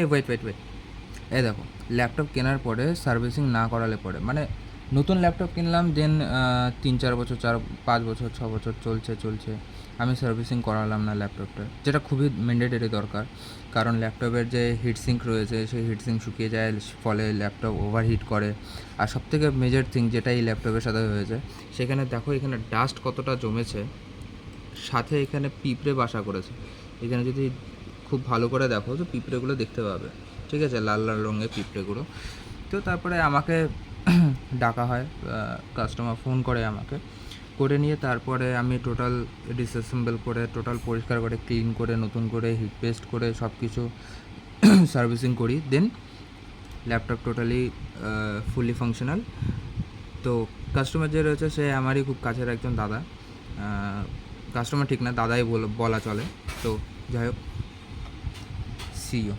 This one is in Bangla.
ওয়েট, এই দেখো, ল্যাপটপ কেনার পরে সার্ভিসিং না করালে পরে, মানে নতুন ল্যাপটপ কিনলাম, দেন 3-4 বছর, 5 বছর, 6 বছর চলছে, আমি সার্ভিসিং করালাম না ল্যাপটপটা, যেটা খুবই ম্যান্ডেটরি দরকার। কারণ ল্যাপটপের যে হিটসিঙ্ক রয়েছে সেই হিটসিঙ্ক শুকিয়ে যায়, ফলে ল্যাপটপ ওভারহিট করে। আর সবথেকে মেজর থিং যেটা এই ল্যাপটপের সাথে হয়েছে, সেখানে দেখো এখানে ডাস্ট কতটা জমেছে, সাথে এখানে পিঁপড়ে বাসা করেছে। এখানে যদি খুব ভালো করে দেখো তো পিঁপড়েগুলো দেখতে পাবে, ঠিক আছে, লাল লাল রঙের পিঁপড়েগুলো। তো তারপরে আমাকে ডাকা হয়, কাস্টমার ফোন করে আমাকে, করে নিয়ে তারপরে আমি টোটাল ডিসঅ্যাসেম্বল করে, টোটাল পরিষ্কার করে, ক্লিন করে, নতুন করে হিট পেস্ট করে সব কিছু সার্ভিসিং করি, দেন ল্যাপটপ টোটালি ফুলি ফাংশনাল। তো কাস্টমার যে রয়েছে সে আমারই খুব কাছের একজন দাদা, কাস্টমার ঠিক না, দাদাই বলা চলে। তো যাই হোক, সি ইউ।